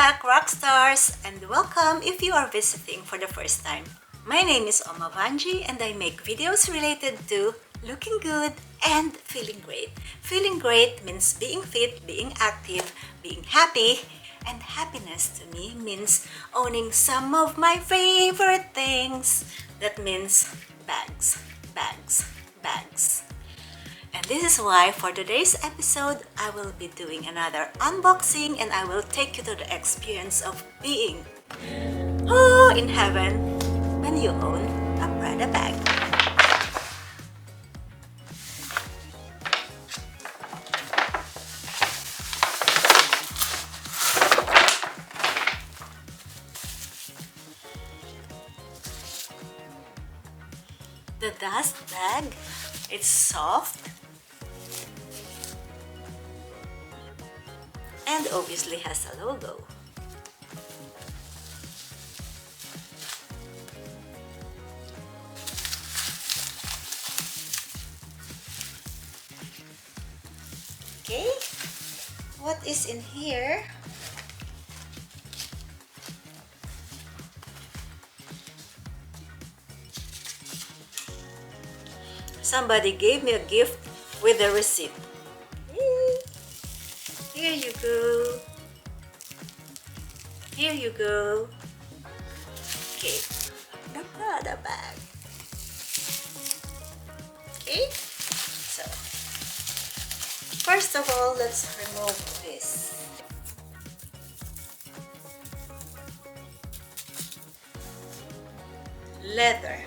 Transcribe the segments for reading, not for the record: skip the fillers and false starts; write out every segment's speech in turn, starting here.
back, Rockstars, and welcome if you are visiting for the first time. My name is Oma Vanji and I make videos related to looking good and feeling great. Feeling great means being fit, being active, being happy, and happiness to me means owning some of my favorite things. That means bags, bags, bags. And this is why for today's episode, I will be doing another unboxing and I will take you to the experience of being in heaven when you own a Prada bag. The dust bag, it's soft and obviously has a logo. Okay, what is in here? Somebody gave me a gift with a receipt. Here you go. Here you go. Okay, the Prada bag. Okay, so first of all, let's remove this. Leather.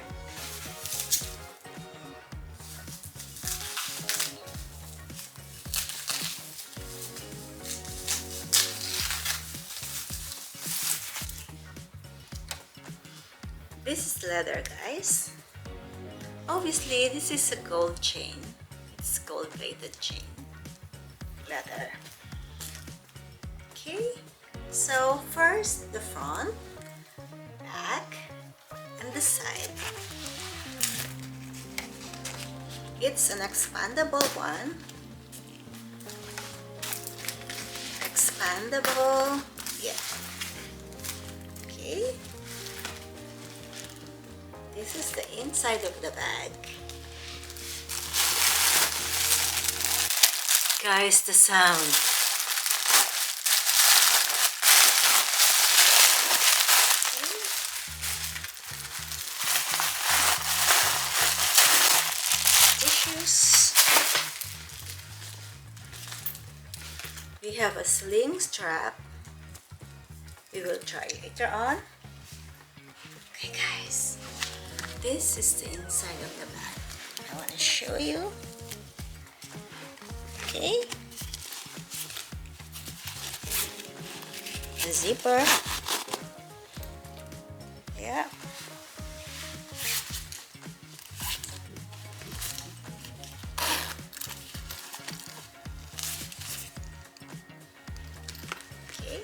This is leather, guys. Obviously, this is a gold chain. It's gold-plated chain. Leather. Okay, so first the front, back, and the side. It's an expandable one. Expandable, yeah. Okay. This is the inside of the bag. Guys, the sound. Tissues. We have a sling strap. We will try later on. Okay, guys. This is the inside of the bag. I want to show you. Okay. The zipper. Yeah. Okay.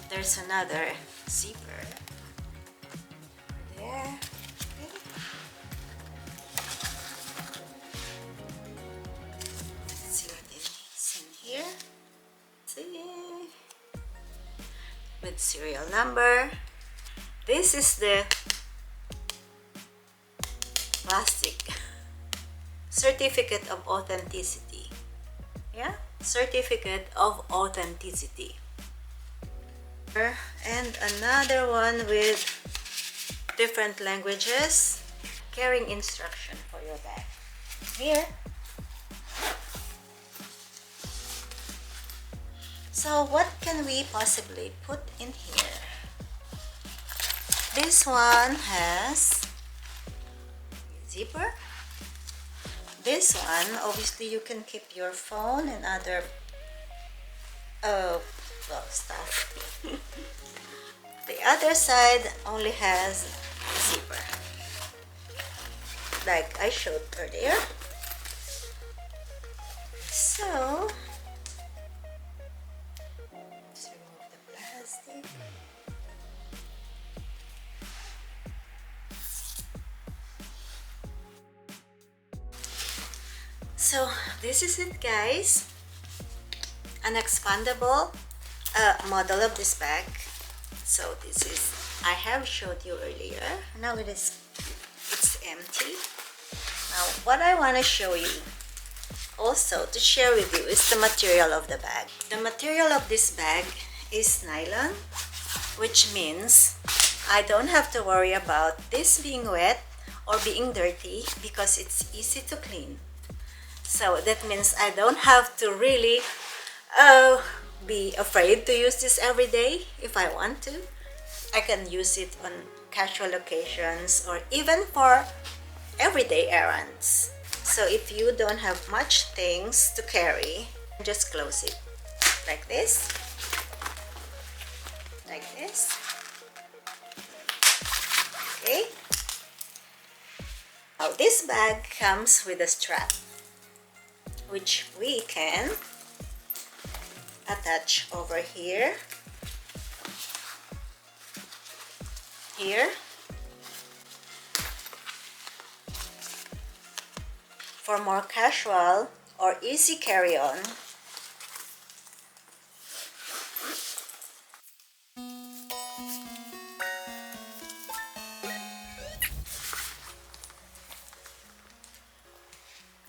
There's another zipper. There. Okay. Let's see what is in here. See, with serial number. This is the plastic certificate of authenticity. Yeah, certificate of authenticity. And another one with different languages, carrying instruction for your bag. Here. So what can we possibly put in here? This one has zipper. This one, obviously you can keep your phone and other stuff. The other side only has zipper, like I showed earlier. So let's remove the plastic. So this is it, guys. An expandable model of this bag. So this is, I have showed you earlier. Now it's empty. Now what I want to show you also to share with you is the material of the bag. The material of this bag is nylon, which means I don't have to worry about this being wet or being dirty because it's easy to clean. So that means I don't have to really be afraid to use this every day. If I want to, I can use it on casual occasions or even for everyday errands. So if you don't have much things to carry, just close it like this, like this. Okay. Now this bag comes with a strap, which we can attach over here, for more casual or easy carry-on.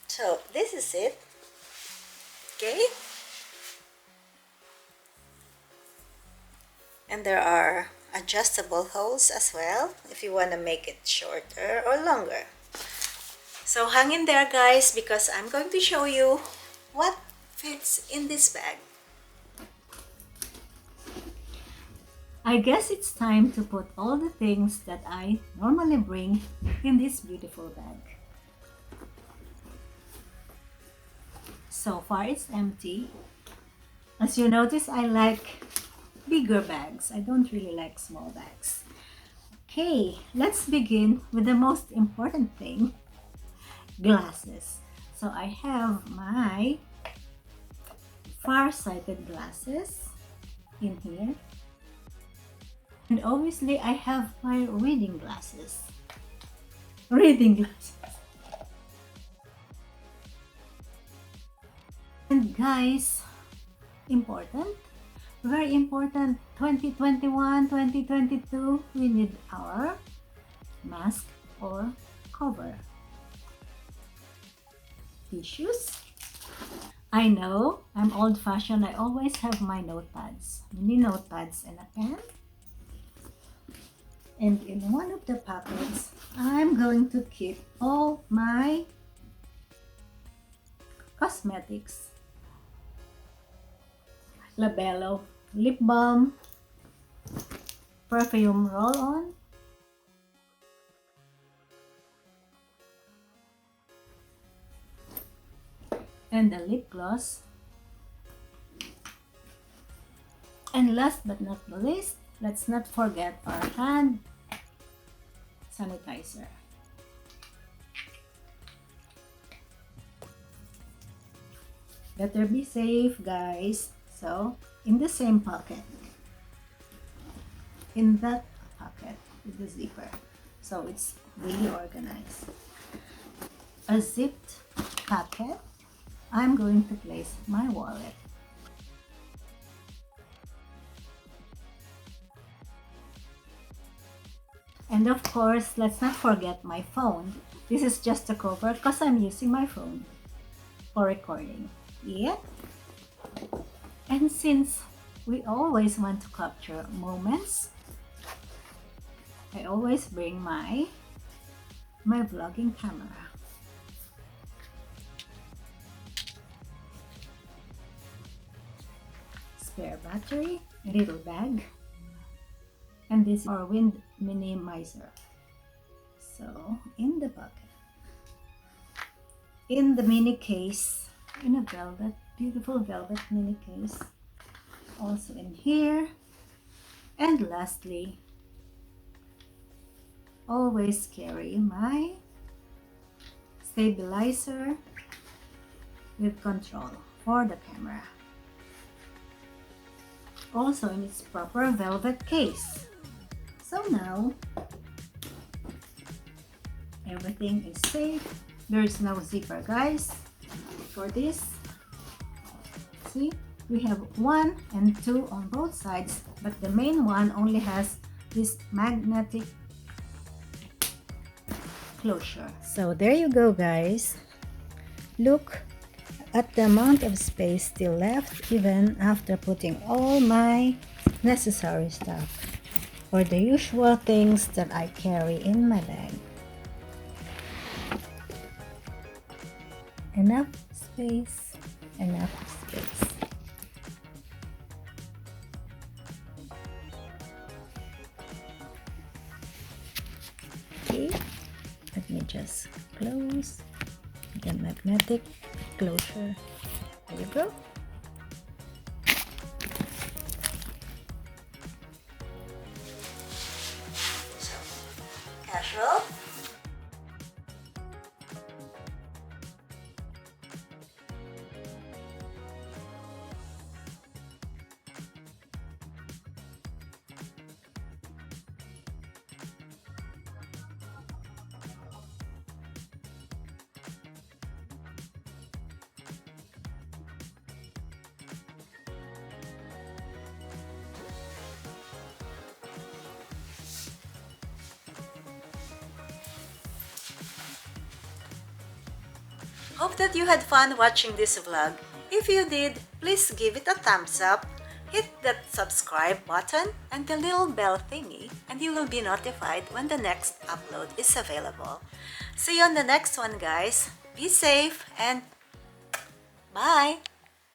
So this is it. Okay. And there are adjustable holes as well if you want to make it shorter or longer. So hang in there, guys, because I'm going to show you what fits in this bag. I guess it's time to put all the things that I normally bring in this beautiful bag. So far it's empty. As you notice, I like bigger bags. I don't really like small bags. Okay, let's begin with the most important thing, glasses. So I have my far-sighted glasses in here. And obviously I have my reading glasses. And guys, important, very important, 2021, 2022, we need our mask or cover. Tissues. I know I'm old-fashioned. I always have my notepads, mini notepads and a pen. And in one of the pockets, I'm going to keep all my cosmetics. Labello lip balm, perfume roll-on, and the lip gloss. And last but not the least, let's not forget our hand sanitizer. Better be safe, guys. So, in the same pocket, in that pocket with the zipper, so it's really organized. A zipped pocket, I'm going to place my wallet. And of course, let's not forget my phone. This is just a cover because I'm using my phone for recording. Yeah. And since we always want to capture moments, I always bring my vlogging camera. Spare battery, a little bag, and this is our wind minimizer. So in the bucket, in the mini case, in a velvet, beautiful velvet mini case, also in here. And lastly, always carry my stabilizer with control for the camera, also in its proper velvet case. So now everything is safe. There is no zipper, guys, for this. See, we have 1 and 2 on both sides, but the main one only has this magnetic closure. So there you go, guys. Look at the amount of space still left even after putting all my necessary stuff, or the usual things that I carry in my bag. Enough space, enough space. Okay, let me just close the magnetic closure. There you go. So, casual. Hope that you had fun watching this vlog. If you did, please give it a thumbs up, hit that subscribe button and the little bell thingy, and you will be notified when the next upload is available. See you on the next one, guys. Be safe and bye!